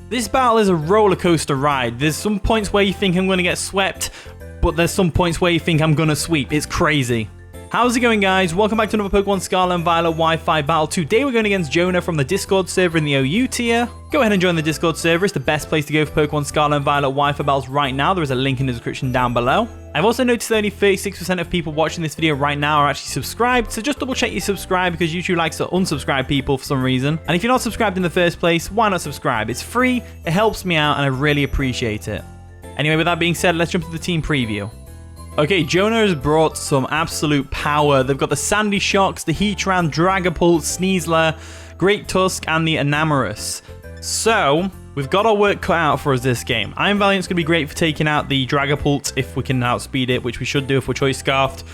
This battle is a roller coaster ride. There's some points where you think I'm going to get swept, but there's some points where you think I'm going to sweep. It's crazy. How's it going, guys? Welcome back to another Pokemon Scarlet and Violet Wi-Fi battle. Today we're going against Jonah from the Discord server in the OU tier. Go ahead and join the Discord server. It's the best place to go for Pokemon Scarlet and Violet Wi-Fi battles right now. There is a link in the description down below. I've also noticed that only 36% of people watching this video right now are actually subscribed, so just double check you subscribe because YouTube likes to unsubscribe people for some reason. And if you're not subscribed in the first place, why not subscribe? It's free, it helps me out, and I really appreciate it. Anyway, with that being said, let's jump to the team preview. Okay, Jonah has brought some absolute power. They've got the Sandy Shocks, the Heatran, Dragapult, Sneasler, Great Tusk, and the Enamorus. So, we've got our work cut out for us this game. Iron Valiant's going to be great for taking out the Dragapult if we can outspeed it, which we should do if we're Choice Scarfed.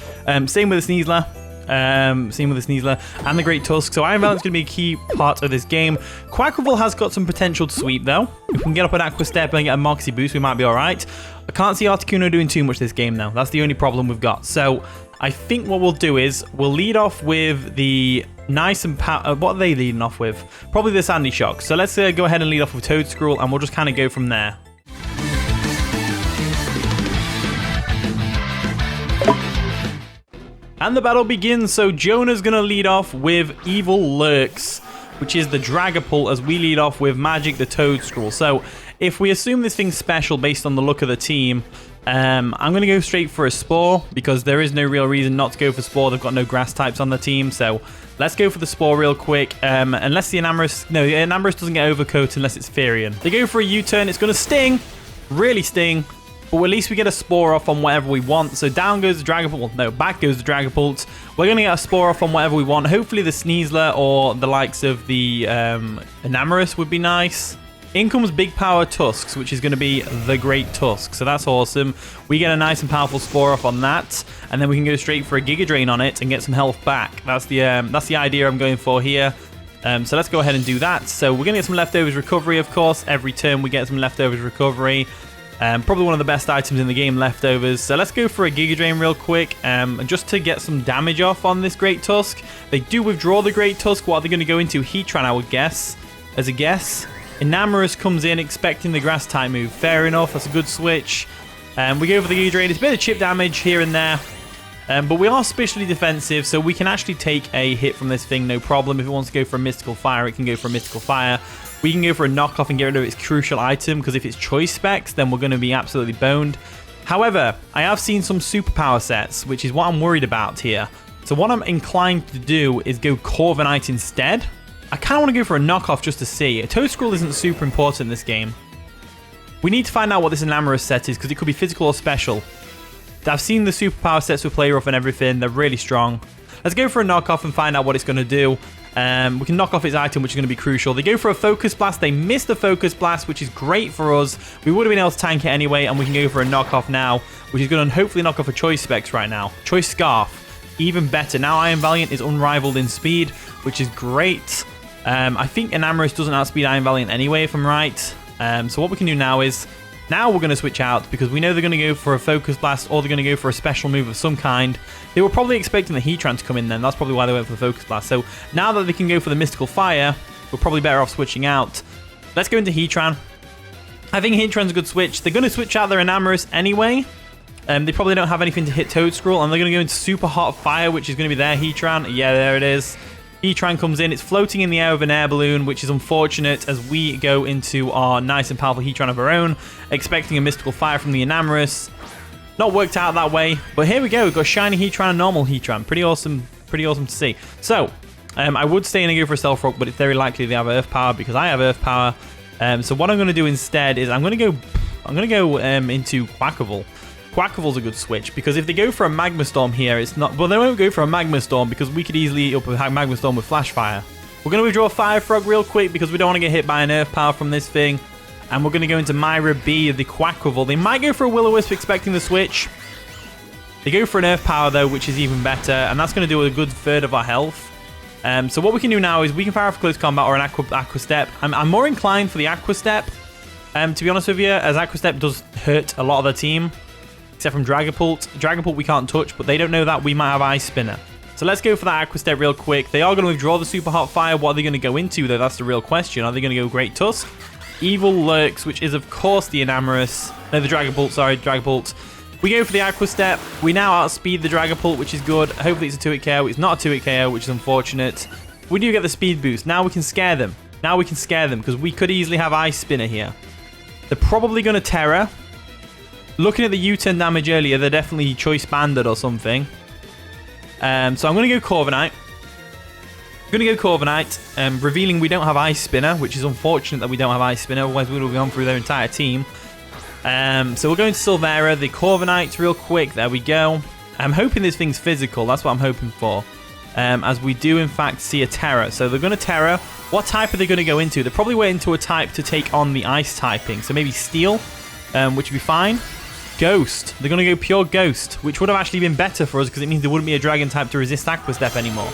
Same with the Sneasler. And the Great Tusk. So Iron Valiant's going to be a key part of this game. Quaquaval has got some potential to sweep, though. If we can get up an Aqua Step and get a Moxie boost, we might be alright. I can't see Articuno doing too much this game, though. That's the only problem we've got. So I think what we'll do is we'll lead off with the nice and what are they leading off with? Probably the Sandy Shock. So let's go ahead and lead off with Toedscruel, and we'll just kind of go from there. And the battle begins. So Jonah's going to lead off with Evil Lurks, which is the Dragapult, as we lead off with Magic the Toedscruel. So if we assume this thing's special based on the look of the team, I'm going to go straight for a Spore because there is no real reason not to go for Spore. They've got no grass types on the team, so let's go for the Spore real quick. Unless the Enamorus... No, the Enamorus doesn't get Overcoat unless it's Firion. They go for a U-turn. It's going to sting. Really sting. But at least we get a Spore off on whatever we want. So down goes the Dragapult. Well, no, back goes the Dragapult. We're going to get a Spore off on whatever we want. Hopefully the Sneasler or the likes of the Enamorus would be nice. In comes Big Power Tusks, which is going to be the Great Tusk. So that's awesome. We get a nice and powerful Spore off on that. And then we can go straight for a Giga Drain on it and get some health back. That's the idea I'm going for here. So let's go ahead and do that. So we're going to get some Leftovers Recovery, of course. Every turn we get some Leftovers Recovery. Probably one of the best items in the game, Leftovers. So let's go for a Giga Drain real quick, just to get some damage off on this Great Tusk. They do withdraw the Great Tusk. What are they going to go into? Heatran, I would guess. As a guess. Enamorus comes in expecting the Grass type move. Fair enough, that's a good switch. We go for the Giga Drain. It's a bit of chip damage here and there. But we are specially defensive, so we can actually take a hit from this thing, no problem. If it wants to go for a Mystical Fire, it can go for a Mystical Fire. We can go for a knockoff and get rid of its crucial item, because if it's choice specs, then we're going to be absolutely boned. However, I have seen some superpower sets, which is what I'm worried about here. So what I'm inclined to do is go Corviknight instead. I kind of want to go for a knockoff just to see. A Toedscruel isn't super important in this game. We need to find out what this Enamorus set is, because it could be physical or special. I've seen the superpower sets with Play Rough and everything. They're really strong. Let's go for a knockoff and find out what it's going to do. We can knock off its item, which is going to be crucial. They go for a Focus Blast. They miss the Focus Blast, which is great for us. We would have been able to tank it anyway, and we can go for a knockoff now, which is going to hopefully knock off a Choice Specs right now. Choice Scarf, even better. Now Iron Valiant is unrivaled in speed, which is great. I think Enamorus doesn't outspeed Iron Valiant anyway, if I'm right. So what we can do now is... Now we're going to switch out because we know they're going to go for a Focus Blast or they're going to go for a special move of some kind. They were probably expecting the Heatran to come in then. That's probably why they went for the Focus Blast. So now that they can go for the Mystical Fire, we're probably better off switching out. Let's go into Heatran. I think Heatran's a good switch. They're going to switch out their Enamorus anyway. They probably don't have anything to hit Toedscruel, and they're going to go into Super Hot Fire, which is going to be their Heatran. Yeah, there it is. Heatran comes in. It's floating in the air with an air balloon, which is unfortunate as we go into our nice and powerful Heatran of our own, expecting a Mystical Fire from the Enamorus. Not worked out that way, but here we go. We've got Shiny Heatran and Normal Heatran. Pretty awesome to see. So, I would stay in and go for a Stealth Rock, but it's very likely they have Earth Power because I have Earth Power. So what I'm going to do instead is I'm going to go into Quaquaval. Quaquaval's a good switch, because if they go for a Magma Storm here, it's not... Well, they won't go for a Magma Storm, because we could easily eat up a Magma Storm with Flash Fire. We're going to withdraw Firefrog real quick, because we don't want to get hit by an Earth Power from this thing. And we're going to go into Myra B of the Quaquaval. They might go for a Will-O-Wisp expecting the switch. They go for an Earth Power, though, which is even better, and that's going to do a good third of our health. So what we can do now is we can fire off Close Combat or an Aqua Step. I'm more inclined for the Aqua Step, to be honest with you, as Aqua Step does hurt a lot of the team. Except from Dragapult. Dragapult we can't touch, but they don't know that we might have Ice Spinner. So let's go for that Aqua Step real quick. They are going to withdraw the Super Hot Fire. What are they going to go into, though? That's the real question. Are they going to go Great Tusk? Evil Lurks, which is, of course, the Enamorous. No, the Dragapult, sorry, Dragapult. We go for the Aqua Step. We now outspeed the Dragapult, which is good. Hopefully it's a 2-hit KO. It's not a 2-hit KO, which is unfortunate. We do get the speed boost. Now we can scare them. Now we can scare them, because we could easily have Ice Spinner here. They're probably going to Tera. Looking at the U-turn damage earlier, they're definitely Choice Banded or something. So I'm going to go Corviknight. I'm going to go Corviknight, revealing we don't have Ice Spinner, which is unfortunate that we don't have Ice Spinner, otherwise we would have gone through their entire team. So we're going to Silvera, the Corviknight real quick. There we go. I'm hoping this thing's physical. That's what I'm hoping for. As we do, in fact, see a Tera. So they're going to Tera. What type are they going to go into? They're probably waiting to a type to take on the Ice typing. So maybe Steel, which would be fine. Ghost. They're going to go pure Ghost, which would have actually been better for us because it means there wouldn't be a Dragon type to resist Aqua Step anymore.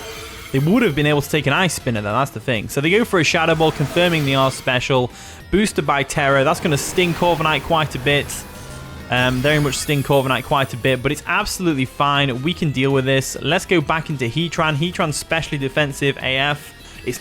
They would have been able to take an Ice Spinner, though. That's the thing. So they go for a Shadow Ball, confirming the R special. Boosted by Tera. That's going to sting Corviknight quite a bit. Very much sting Corviknight quite a bit, but it's absolutely fine. We can deal with this. Let's go back into Heatran. Heatran's specially defensive AF. It's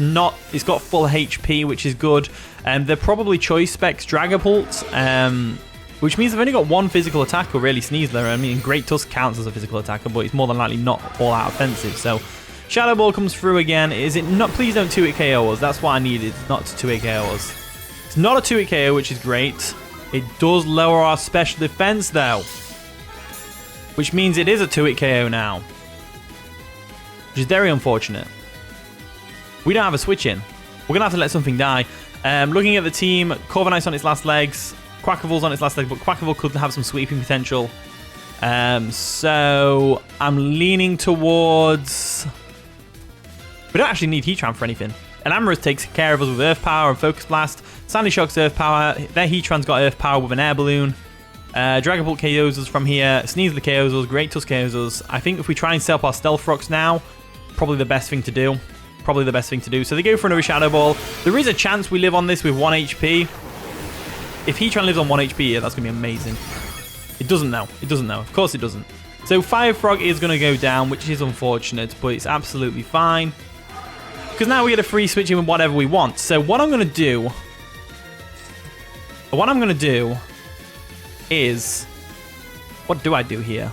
got full HP, which is good. They're probably Choice Specs Dragapult, which means they've only got one physical attacker, really, Sneasler. I mean, Great Tusk counts as a physical attacker, but it's more than likely not all-out offensive. So, Shadow Ball comes through again. Is it not? Please don't 2-hit KO us. That's what I needed, not to 2-hit KO us. It's not a 2-hit KO, which is great. It does lower our special defense, though, which means it is a 2-hit KO now, which is very unfortunate. We don't have a switch in. We're going to have to let something die. Looking at the team, Corviknight's on its last legs. Quaquaval's on its last legs, but Quaquaval could have some sweeping potential. So I'm leaning towards... We don't actually need Heatran for anything. Enamorous takes care of us with Earth Power and Focus Blast. Sandy Shock's Earth Power. Their Heatran's got Earth Power with an Air Balloon. Dragapult KOs us from here. Sneasler KOs us. Great Tusk KOs us. I think if we try and set up our Stealth Rocks now, probably the best thing to do. Probably the best thing to do. So they go for another Shadow Ball. There is a chance we live on this with 1 HP. If Heatran lives on 1 HP, yeah, that's going to be amazing. It doesn't though. It doesn't though. Of course it doesn't. So Firefrog is going to go down, which is unfortunate, but it's absolutely fine. Because now we get a free switch in with whatever we want. So what I'm going to do... is... What do I do here?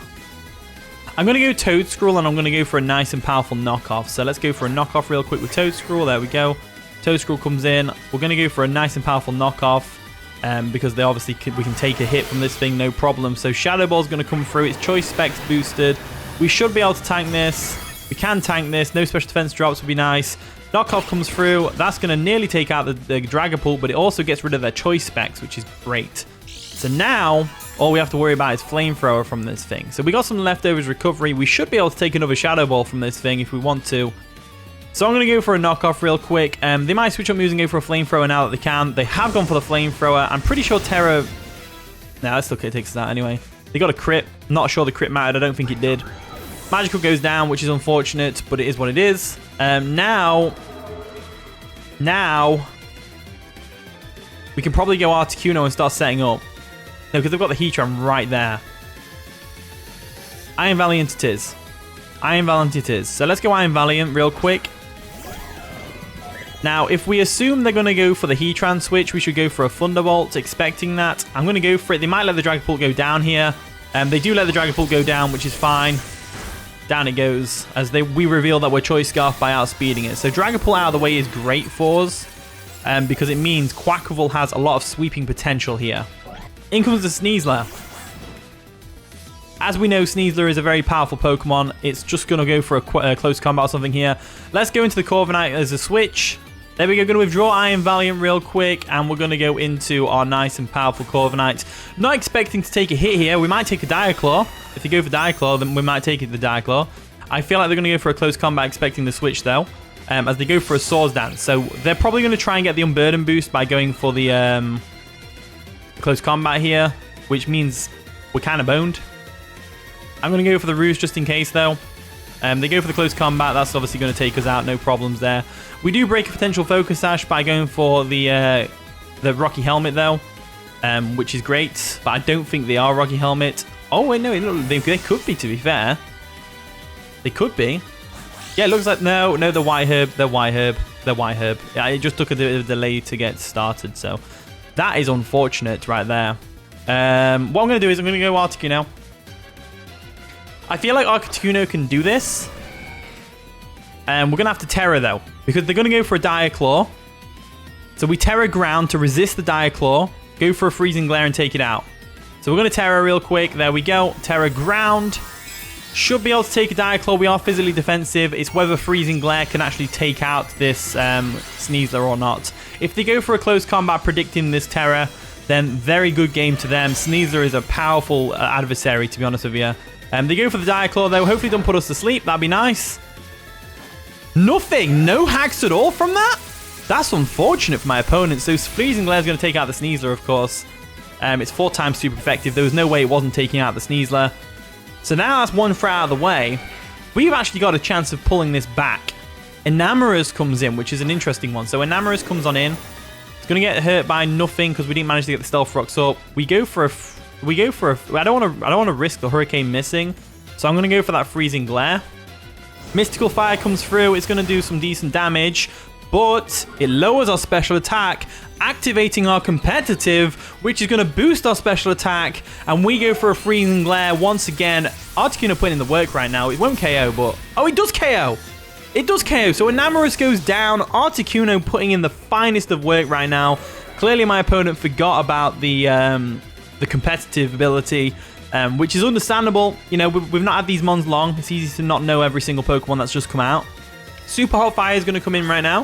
I'm going to go Toedscruel, and I'm going to go for a nice and powerful knockoff. So let's go for a knockoff real quick with Toedscruel. There we go. Toedscruel comes in. We're going to go for a nice and powerful knockoff. Because they obviously we can take a hit from this thing, no problem. So Shadow Ball's going to come through. It's Choice Specs boosted. We should be able to tank this. We can tank this. No special defense drops would be nice. Knockoff comes through. That's going to nearly take out the Dragapult, but it also gets rid of their Choice Specs, which is great. So now, all we have to worry about is Flamethrower from this thing. So we got some leftovers recovery. We should be able to take another Shadow Ball from this thing if we want to. So I'm going to go for a knockoff real quick. They might switch up moves and go for a Flamethrower now that they can. They have gone for the Flamethrower. I'm pretty sure Tera... Nah, that's okay. It takes that anyway. They got a crit. Not sure the crit mattered. I don't think it did. Magical goes down, which is unfortunate, but it is what it is. Now, we can probably go Articuno and start setting up. No, because they've got the Heatran right there. Iron Valiant it is. Iron Valiant it is. So let's go Iron Valiant real quick. Now, if we assume they're going to go for the Heatran switch, we should go for a Thunderbolt, expecting that. I'm going to go for it. They might let the Dragapult go down here. They do let the Dragapult go down, which is fine. Down it goes, as we reveal that we're Choice Scarf by outspeeding it. So Dragapult out of the way is great for us, because it means Quaquaval has a lot of sweeping potential here. In comes the Sneasler. As we know, Sneasler is a very powerful Pokemon. It's just going to go for a close combat or something here. Let's go into the Corviknight as a switch. There we go. Going to withdraw Iron Valiant real quick, and we're going to go into our nice and powerful Corviknight. Not expecting to take a hit here. We might take a Diaclaw. If you go for Diaclaw, then we might take it the Diaclaw. I feel like they're going to go for a close combat, expecting the switch though, as they go for a Swords Dance. So they're probably going to try and get the Unburden boost by going for the close combat here, which means we're kind of boned. I'm going to go for the Roost just in case though. They go for the close combat. That's obviously going to take us out. No problems there. We do break a potential Focus Sash by going for the Rocky Helmet though, which is great. But I don't think they are Rocky Helmet. Oh wait, no, they could be, to be fair. They could be. Yeah, it looks like no, they're White Herb. They're White Herb. They're White Herb. Yeah, it just took a bit of a delay to get started. So That is unfortunate right there. What I'm going to do is I'm going to go Articuno. I feel like Articuno can do this. We're going to have to Tera, though, because they're going to go for a Dire Claw. So we Tera ground to resist the Dire Claw, go for a Freezing Glare and take it out. So we're going to Tera real quick. There we go. Tera ground. Should be able to take a Dire Claw. We are physically defensive. It's whether Freezing Glare can actually take out this Sneasler or not. If they go for a close combat predicting this Tera, then very good game to them. Sneasler is a powerful adversary, to be honest with you. They go for the Dire Claw, though. Hopefully don't put us to sleep. That'd be nice. Nothing. No hacks at all from that? That's unfortunate for my opponent. So Freezing Glare is going to take out the Sneasler, of course. It's 4 times super effective. There was no way it wasn't taking out the Sneasler. So now that's one threat out of the way. We've actually got a chance of pulling this back. Enamorous comes in, which is an interesting one. So Enamorous comes on in. It's going to get hurt by nothing because we didn't manage to get the Stealth Rocks up. We go for a... I don't want to risk the Hurricane missing. So I'm going to go for that Freezing Glare. Mystical Fire comes through. It's going to do some decent damage. But it lowers our special attack, activating our competitive, which is going to boost our special attack. And we go for a Freezing Glare once again. Articuno putting in the work right now. It won't KO, but... Oh, it does KO! It does KO. So Enamorous goes down. Articuno putting in the finest of work right now. Clearly my opponent forgot about the competitive ability, which is understandable. You know, we've not had these mons long. It's easy to not know every single Pokemon that's just come out. Super Hot Fire is going to come in right now,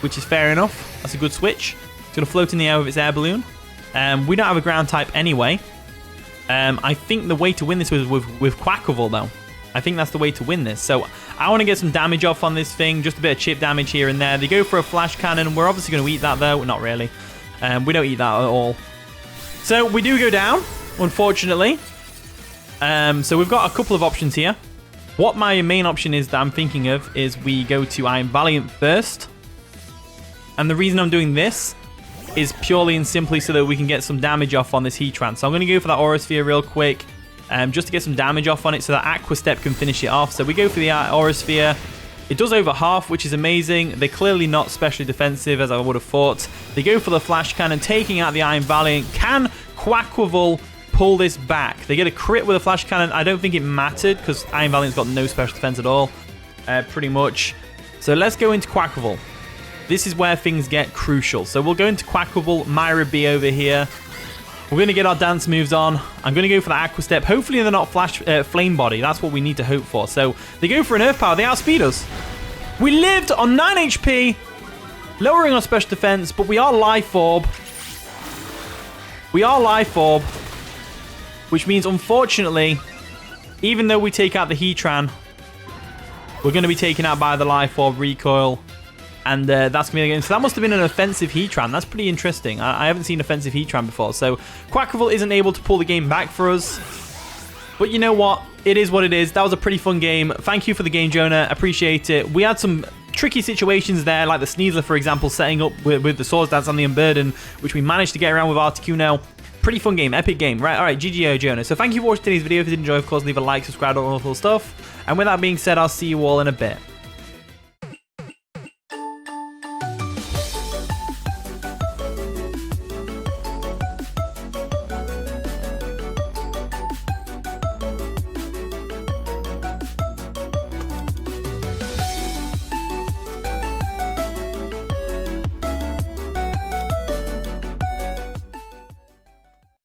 which is fair enough. That's a good switch. It's going to float in the air with its air balloon. We don't have a ground type anyway. I think the way to win this was with Quaquaval, though. I think that's the way to win this. So I want to get some damage off on this thing. Just a bit of chip damage here and there. They go for a Flash Cannon. We're obviously going to eat that, though. Not really. We don't eat that at all. So we do go down, unfortunately. So we've got a couple of options here. What my main option is that I'm thinking of is we go to I Am Valiant first. And the reason I'm doing this is purely and simply so that we can get some damage off on this Heatran. So I'm going to go for that Aura Sphere real quick, just to get some damage off on it so that Aqua Step can finish it off. So we go for the Aura Sphere. It does over half, which is amazing. They're clearly not specially defensive, as I would have thought. They go for the Flash Cannon, taking out the I Am Valiant. Can Quaquaval pull this back? They get a crit with a Flash Cannon. I don't think it mattered because I Am Valiant's got no special defense at all, pretty much. So let's go into Quaquaval. This is where things get crucial. So we'll go into Quaquaval, Myra B over here. We're going to get our dance moves on. I'm going to go for the Aqua Step. Hopefully they're not Flame Body. That's what we need to hope for. So they go for an Earth Power. They outspeed us. We lived on 9 HP, lowering our special defense, but we are Life Orb. We are Life Orb. Which means, unfortunately, even though we take out the Heatran, we're going to be taken out by the Life Orb Recoil. And that's going to be the game. So that must have been an offensive Heatran. That's pretty interesting. I haven't seen offensive Heatran before. So Quaquaval isn't able to pull the game back for us. But you know what? It is what it is. That was a pretty fun game. Thank you for the game, Jonah. Appreciate it. We had some tricky situations there, like the Sneasler, for example, setting up with the Swords Dance and the Unburden, which we managed to get around with Articuno. Pretty fun game, epic game. Right, all right, GGO, Jonah. So thank you for watching today's video. If you did enjoy, of course, leave a like, subscribe, all that stuff. And with that being said, I'll see you all in a bit.